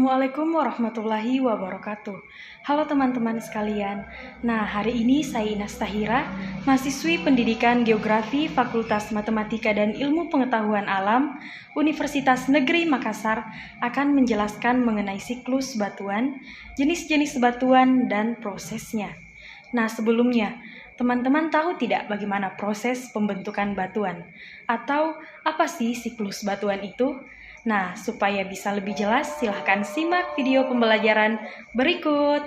Assalamualaikum warahmatullahi wabarakatuh. Halo teman-teman sekalian. Nah, hari ini saya Inas Tahira, mahasiswi Pendidikan Geografi Fakultas Matematika dan Ilmu Pengetahuan Alam Universitas Negeri Makassar akan menjelaskan mengenai siklus batuan, jenis-jenis batuan, dan prosesnya. Nah, sebelumnya, teman-teman tahu tidak bagaimana proses pembentukan batuan? Atau apa sih siklus batuan itu? Nah, supaya bisa lebih jelas, silahkan simak video pembelajaran berikut.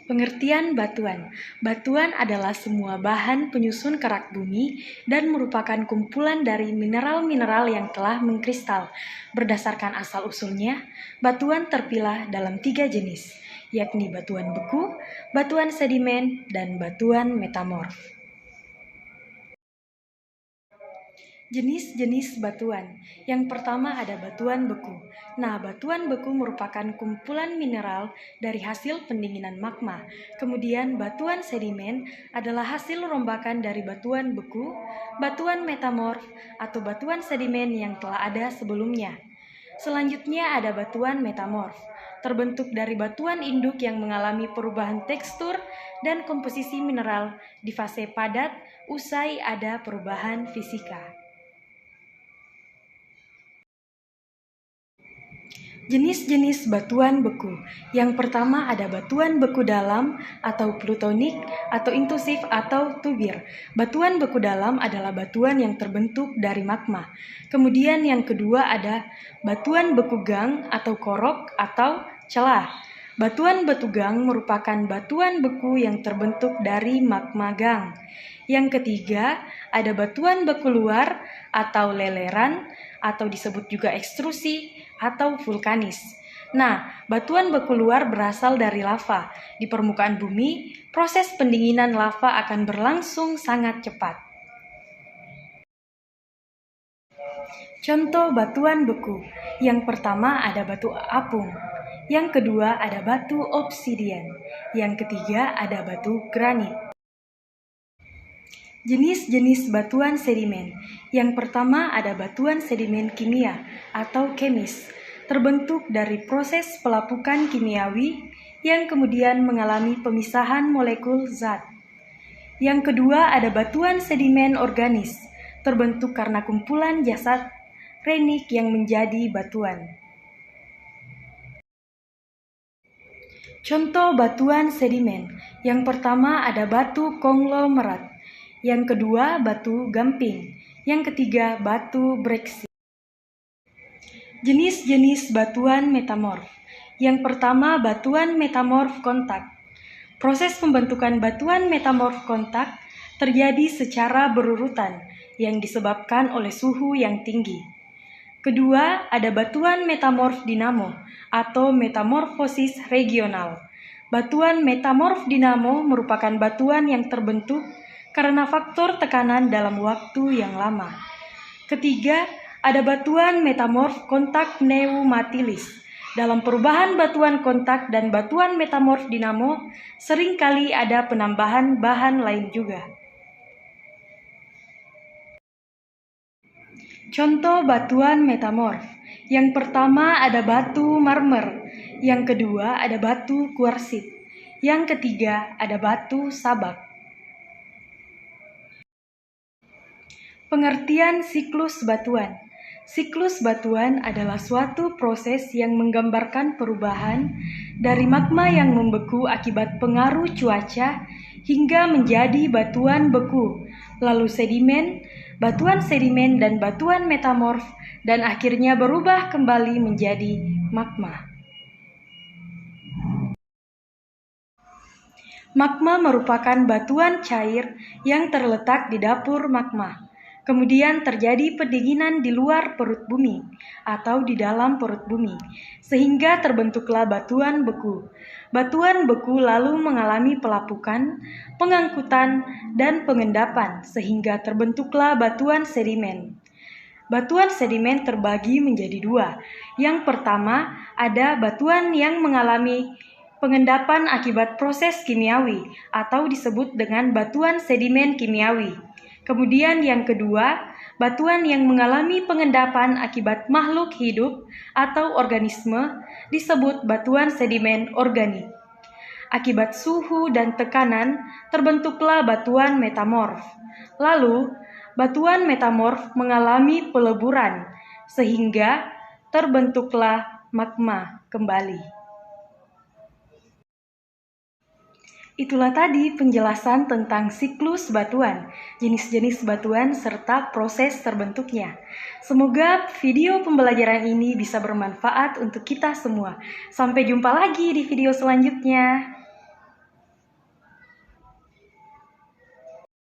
Pengertian batuan. Batuan adalah semua bahan penyusun kerak bumi dan merupakan kumpulan dari mineral-mineral yang telah mengkristal. Berdasarkan asal-usulnya, batuan terpilah dalam 3 jenis, yakni batuan beku, batuan sedimen, dan batuan metamorf. Jenis-jenis batuan. Yang pertama ada batuan beku. Nah, batuan beku merupakan kumpulan mineral dari hasil pendinginan magma. Kemudian batuan sedimen adalah hasil rombakan dari batuan beku, batuan metamorf, atau batuan sedimen yang telah ada sebelumnya. Selanjutnya ada batuan metamorf, terbentuk dari batuan induk yang mengalami perubahan tekstur dan komposisi mineral di fase padat usai ada perubahan fisika. Jenis-jenis batuan beku. Yang pertama ada batuan beku dalam atau plutonik atau intrusif atau tubir. Batuan beku dalam adalah batuan yang terbentuk dari magma. Kemudian yang kedua ada batuan beku gang atau korok atau celah. Batuan beku gang merupakan batuan beku yang terbentuk dari magma gang. Yang ketiga ada batuan beku luar atau leleran atau disebut juga ekstrusi atau vulkanis. Nah, batuan beku luar berasal dari lava. Di permukaan bumi, proses pendinginan lava akan berlangsung sangat cepat. Contoh batuan beku. Yang pertama ada batu apung. Yang kedua ada batu obsidian. Yang ketiga ada batu granit. Jenis-jenis batuan sedimen. Yang pertama ada batuan sedimen kimia atau kemis, terbentuk dari proses pelapukan kimiawi yang kemudian mengalami pemisahan molekul zat. Yang kedua ada batuan sedimen organis, terbentuk karena kumpulan jasad renik yang menjadi batuan. Contoh batuan sedimen. Yang pertama ada batu konglomerat. Yang kedua, batu gamping. Yang ketiga, batu breksi. Jenis-jenis batuan metamorf. Yang pertama, batuan metamorf kontak. Proses pembentukan batuan metamorf kontak terjadi secara berurutan yang disebabkan oleh suhu yang tinggi. Kedua, ada batuan metamorf dinamo atau metamorfosis regional. Batuan metamorf dinamo merupakan batuan yang terbentuk karena faktor tekanan dalam waktu yang lama. Ketiga, ada batuan metamorf kontak pneumatilis. Dalam perubahan batuan kontak dan batuan metamorf dinamo, seringkali ada penambahan bahan lain juga. Contoh batuan metamorf. Yang pertama ada batu marmer. Yang kedua ada batu kuarsit. Yang ketiga ada batu sabak. Pengertian siklus batuan. Siklus batuan adalah suatu proses yang menggambarkan perubahan dari magma yang membeku akibat pengaruh cuaca hingga menjadi batuan beku, lalu sedimen, batuan sedimen dan batuan metamorf, dan akhirnya berubah kembali menjadi magma. Magma merupakan batuan cair yang terletak di dapur magma. Kemudian terjadi pendinginan di luar perut bumi atau di dalam perut bumi, sehingga terbentuklah batuan beku. Batuan beku lalu mengalami pelapukan, pengangkutan, dan pengendapan, sehingga terbentuklah batuan sedimen. Batuan sedimen terbagi menjadi 2. Yang pertama ada batuan yang mengalami pengendapan akibat proses kimiawi atau disebut dengan batuan sedimen kimiawi. Kemudian yang kedua, Batuan yang mengalami pengendapan akibat makhluk hidup atau organisme disebut batuan sedimen organik. Akibat suhu dan tekanan, terbentuklah batuan metamorf. Lalu, batuan metamorf mengalami peleburan, sehingga terbentuklah magma kembali. Itulah tadi penjelasan tentang siklus batuan, jenis-jenis batuan, serta proses terbentuknya. Semoga video pembelajaran ini bisa bermanfaat untuk kita semua. Sampai jumpa lagi di video selanjutnya.